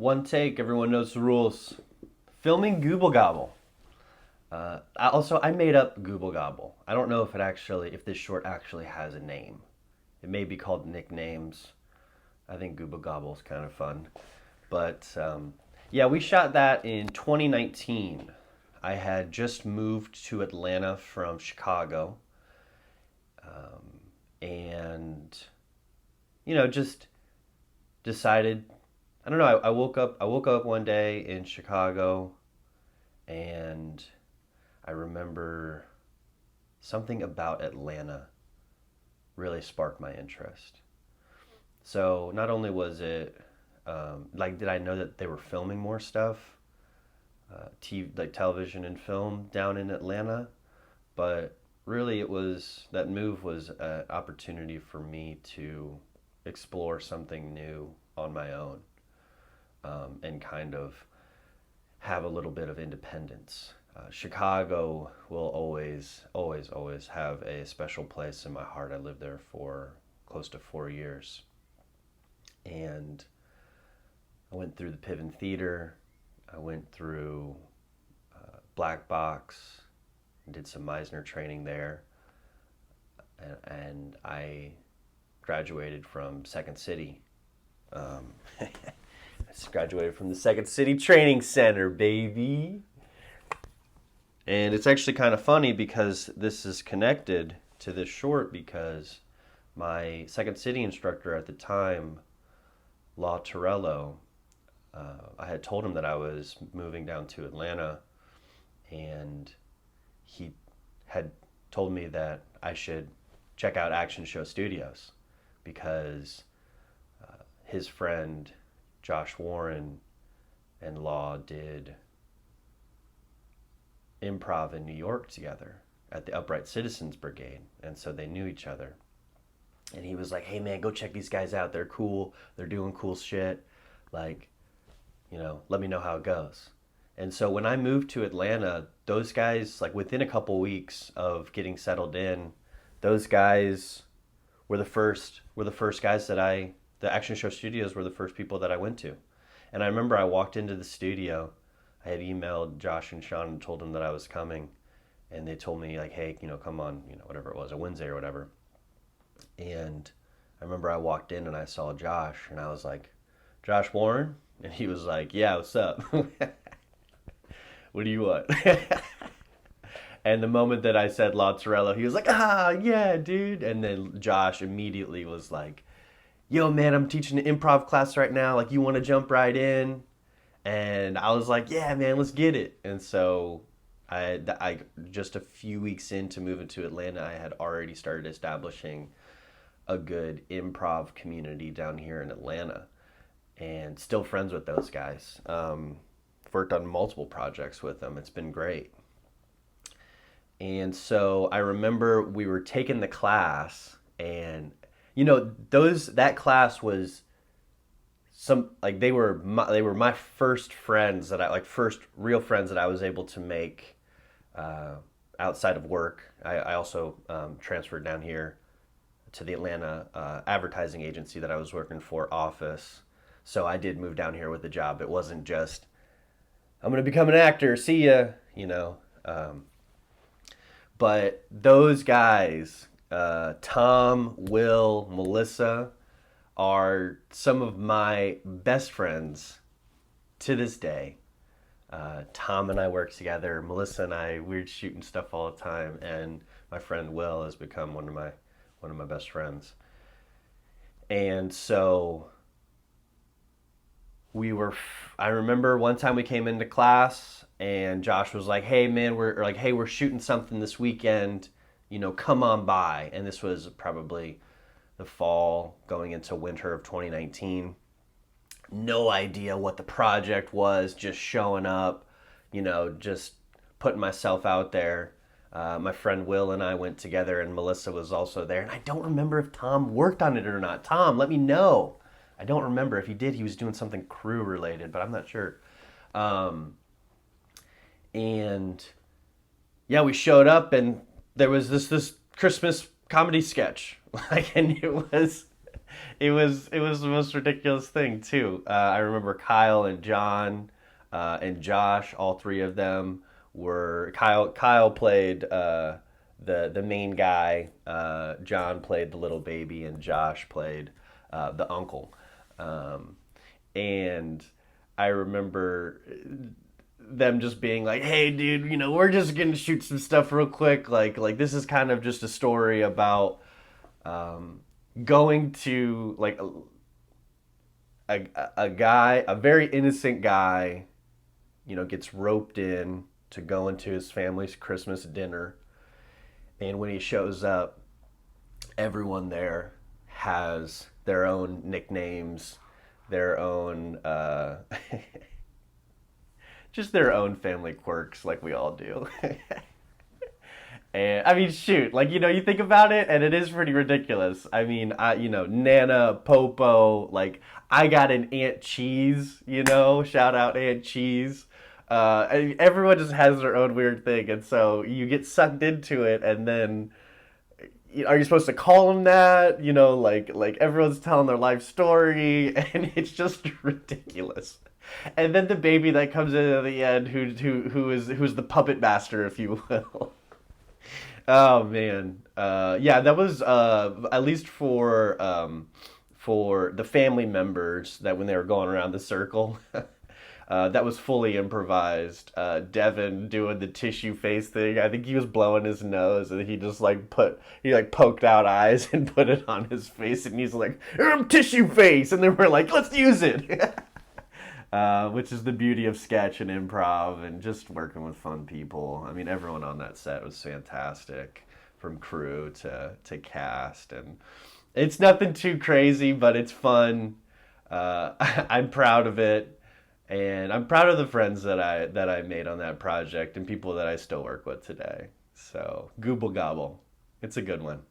One take, everyone knows the rules. Filming Gooble Gobble. I made up Google Gobble. I don't know if this short actually has a name. It may be called nicknames. I think Google Gobble is kind of fun. But we shot that in 2019. I had just moved to Atlanta from Chicago. And, just decided, I don't know, I woke up one day in Chicago and I remember something about Atlanta really sparked my interest. So not only was it did I know that they were filming more stuff, like television and film down in Atlanta, but really that move was an opportunity for me to explore something new on my own, and kind of have a little bit of independence. Chicago will always, always, always have a special place in my heart. I lived there for close to 4 years. And I went through the Piven Theater. I went through Black Box, did some Meisner training there. And I graduated from Second City. I graduated from the Second City Training Center, baby. And it's actually kind of funny because this is connected to this short because my Second City instructor at the time, Law Torello, I had told him that I was moving down to Atlanta, and he had told me that I should check out Action Show Studios because his friend Josh Warren and Law did improv in New York together at the Upright Citizens Brigade, and so they knew each other. And he was like, "Hey man, go check these guys out. They're cool. They're doing cool shit. Like, let me know how it goes." And so when I moved to Atlanta, those guys, like within a couple weeks of getting settled in, those guys were the first guys the Action Show Studios were the first people that I went to. And I remember I walked into the studio. I had emailed Josh and Sean and told them that I was coming, and they told me like, "Hey, come on, whatever it was, a Wednesday or whatever." And I remember I walked in and I saw Josh, and I was like, "Josh Warren?" And he was like, "Yeah, what's up?" "What do you want?" And the moment that I said La Torello, he was like, "Ah, yeah, dude." And then Josh immediately was like, "Yo, man, I'm teaching an improv class right now. Like, you want to jump right in?" And I was like, "Yeah, man, let's get it." And so I just a few weeks into moving to Atlanta, I had already started establishing a good improv community down here in Atlanta, and still friends with those guys. Worked on multiple projects with them. It's been great. And so I remember we were taking the class, and that class was they were my first friends first real friends that I was able to make outside of work. I also transferred down here to the Atlanta advertising agency that I was working for office. So I did move down here with a job. It wasn't just, "I'm going to become an actor, see ya." But those guys, Tom, Will, Melissa, are some of my best friends to this day. Tom and I work together. Melissa and we're shooting stuff all the time, and my friend Will has become one of my best friends. And so I remember one time we came into class, and Josh was like, "Hey man, we're shooting something this weekend, come on by." And this was probably the fall going into winter of 2019. No idea what the project was, just showing up, just putting myself out there. My friend Will and I went together, and Melissa was also there. And I don't remember if Tom worked on it or not. Tom, let me know. I don't remember. If he did, he was doing something crew related, but I'm not sure. And yeah, we showed up, and there was this Christmas comedy sketch. And It was the most ridiculous thing too. I remember Kyle and John and Josh, all three of them were Kyle played the main guy, John played the little baby, and Josh played the uncle. Um, and I remember them just being like, "Hey, dude, we're just gonna shoot some stuff real quick. Like this is kind of just a story about um, going to like a guy, a very innocent guy, gets roped in to go into his family's Christmas dinner, and when he shows up, everyone there has their own nicknames, their own just their own family quirks, like we all do." And I mean, shoot, like you think about it, and it is pretty ridiculous. I mean, Nana, Popo, like I got an Aunt Cheese, shout out Aunt Cheese. Everyone just has their own weird thing, and so you get sucked into it, and then are you supposed to call them that? Like everyone's telling their life story, and it's just ridiculous. And then the baby that comes in at the end, who's the puppet master, if you will. Oh man, yeah, that was at least for the family members that when they were going around the circle, that was fully improvised. Devin doing the tissue face thing. I think he was blowing his nose and he just like poked out eyes and put it on his face and he's like, tissue face, and then we're like, let's use it. Which is the beauty of sketch and improv and just working with fun people. I mean, everyone on that set was fantastic, from crew to cast, and it's nothing too crazy, but it's fun. I'm proud of it, and I'm proud of the friends that I made on that project and people that I still work with today. So, Gooble Gobble, it's a good one.